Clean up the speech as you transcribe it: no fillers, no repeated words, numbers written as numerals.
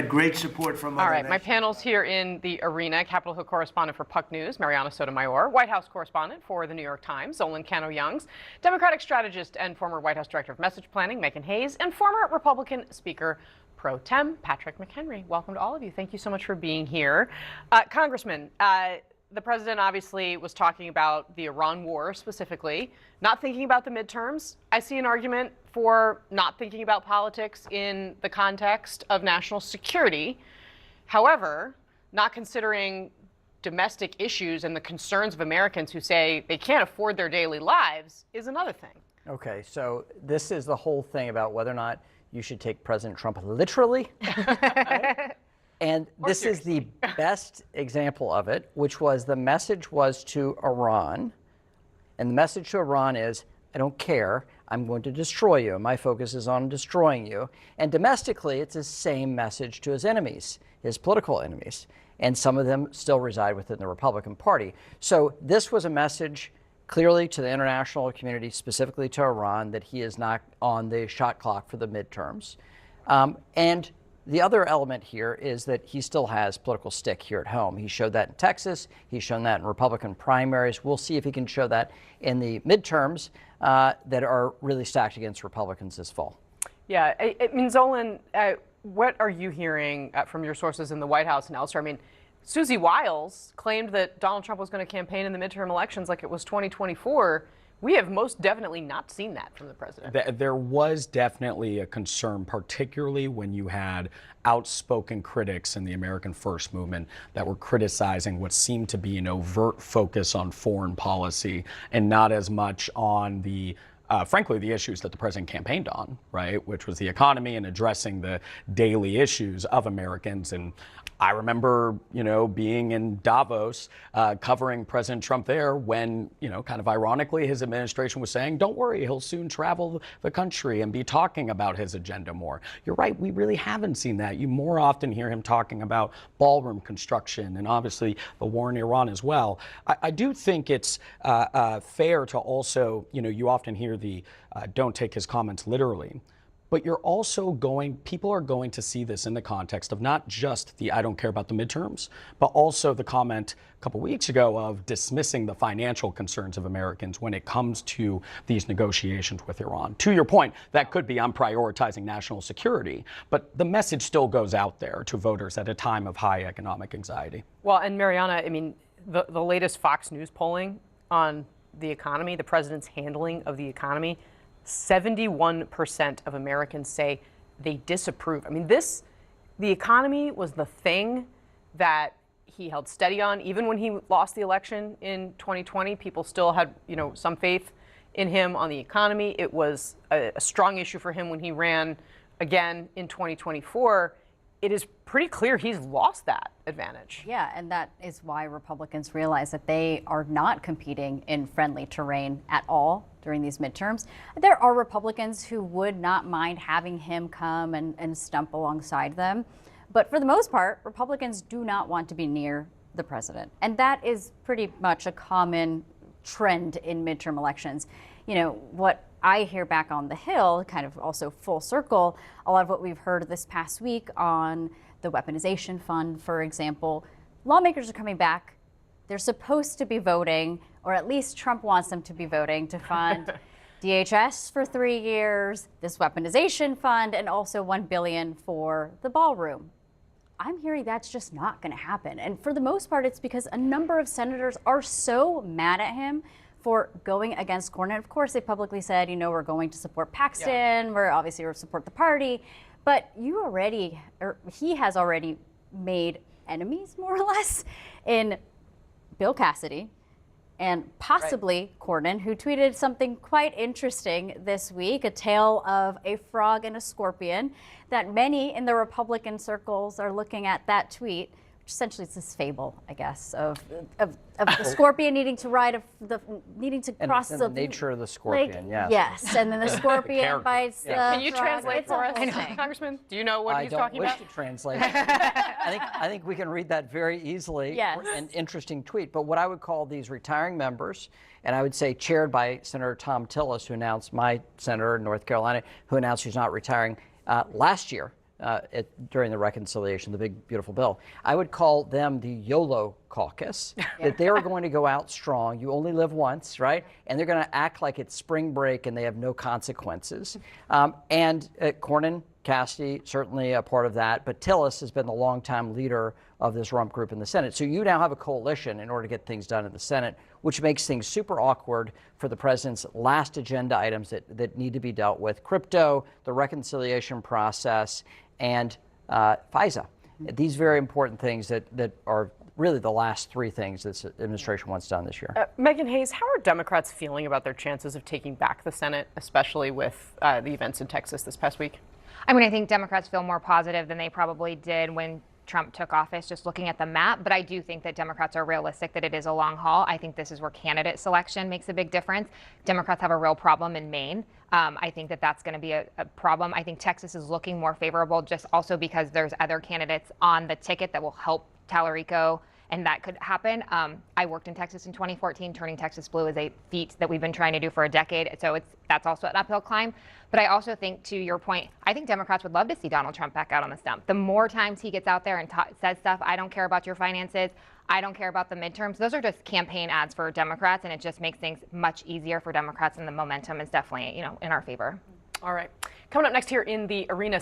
Great support from All other right, my nations. panel's here in the arena. Capitol Hill correspondent for Puck News, Mariana Sotomayor, White House correspondent for the New York Times, Zolan Cano-Youngs, Democratic strategist and former White House Director of Message Planning, Megan Hayes, and former Republican Speaker Pro Tem Patrick McHenry. Welcome to all of you. Thank you so much for being here. Congressman, the president obviously was talking about the Iran war specifically, not thinking about the midterms. I see an argument for not thinking about politics in the context of national security. However, not considering domestic issues and the concerns of Americans who say they can't afford their daily lives is another thing. Okay, so this is the whole thing about whether or not you should take President Trump literally. And this is the best example of it, which was the message was to Iran. And the message to Iran is, I don't care, I'm going to destroy you. My focus is on destroying you. And domestically, it's the same message to his enemies, his political enemies. And some of them still reside within the Republican Party. So this was a message clearly to the international community, specifically to Iran, that he is not on the shot clock for the midterms. And the other element here is that he still has political stick here at home. He showed that in Texas. He's shown that in Republican primaries. We'll see if he can show that in the midterms that are really stacked against Republicans this fall. Yeah, I mean, Zolan, what are you hearing from your sources in the White House and elsewhere? I mean, Susie Wiles claimed that Donald Trump was going to campaign in the midterm elections like it was 2024. We have most definitely not seen that from the president. There was definitely a concern, particularly when you had outspoken critics in the American First Movement that were criticizing what seemed to be an overt focus on foreign policy and not as much on the frankly, the issues that the president campaigned on, right, which was the economy and addressing the daily issues of Americans. And I remember, being in Davos covering President Trump there when, kind of ironically, his administration was saying, don't worry, he'll soon travel the country and be talking about his agenda more. You're right, we really haven't seen that. You more often hear him talking about ballroom construction and obviously the war in Iran as well. I do think it's fair to also, you often hear the don't take his comments literally. But people are going to see this in the context of not just the I don't care about the midterms, but also the comment a couple weeks ago of dismissing the financial concerns of Americans when it comes to these negotiations with Iran. To your point, that could be I'm prioritizing national security, but the message still goes out there to voters at a time of high economic anxiety. Well, and Mariana, I mean, the latest Fox News polling on the economy, the president's handling of the economy, 71% of Americans say they disapprove. I mean, the economy was the thing that he held steady on. Even when he lost the election in 2020, people still had, some faith in him on the economy. It was a strong issue for him when he ran again in 2024. It is pretty clear he's lost that advantage. Yeah, and that is why Republicans realize that they are not competing in friendly terrain at all during these midterms. There are Republicans who would not mind having him come and stump alongside them. But for the most part, Republicans do not want to be near the president. And that is pretty much a common trend in midterm elections. What I hear back on the Hill, kind of also full circle, a lot of what we've heard this past week on the weaponization fund, for example, lawmakers are coming back. They're supposed to be voting, or at least Trump wants them to be voting, to fund DHS for 3 years, this weaponization fund, and also $1 billion for the ballroom. I'm hearing that's just not going to happen. And for the most part, it's because a number of senators are so mad at him for going against Cornyn. Of course, they publicly said, we're going to support Paxton. Yeah. We're obviously going to support the party. But he has already made enemies, more or less, in Bill Cassidy and possibly Cornyn, who tweeted something quite interesting this week, a tale of a frog and a scorpion, that many in the Republican circles are looking at that tweet. Essentially, it's this fable, I guess, of the scorpion needing to cross the nature of the scorpion. Yes. Yes, and then the scorpion bites. Yeah. Can you translate for us, Congressman? Do you know what he's talking about? I don't wish to translate. I think we can read that very easily. Yes. An interesting tweet. But what I would call these retiring members, and I would say chaired by Senator Tom Tillis, who announced, my senator in North Carolina, who announced he's not retiring last year. during the reconciliation, the big, beautiful bill. I would call them the YOLO caucus, that they are going to go out strong. You only live once, right? And they're going to act like it's spring break and they have no consequences. And Cornyn, Kasie, certainly a part of that, but Tillis has been the longtime leader of this rump group in the Senate. So you now have a coalition in order to get things done in the Senate, which makes things super awkward for the president's last agenda items that need to be dealt with: crypto, the reconciliation process, and FISA. These very important things that are really the last three things this administration wants done this year. Megan Hayes, how are Democrats feeling about their chances of taking back the Senate, especially with the events in Texas this past week? I mean, I think Democrats feel more positive than they probably did when Trump took office, just looking at the map. But I do think that Democrats are realistic that it is a long haul. I think this is where candidate selection makes a big difference. Democrats have a real problem in Maine. I think that that's going to be a problem. I think Texas is looking more favorable, just also because there's other candidates on the ticket that will help Tallarico, and that could happen. I worked in Texas in 2014. Turning Texas blue is a feat that we've been trying to do for a decade. So that's also an uphill climb. But I also think, to your point, I think Democrats would love to see Donald Trump back out on the stump. The more times he gets out there and says stuff, I don't care about your finances, I don't care about the midterms, those are just campaign ads for Democrats, and it just makes things much easier for Democrats, and the momentum is definitely, in our favor. All right. Coming up next here in the arena,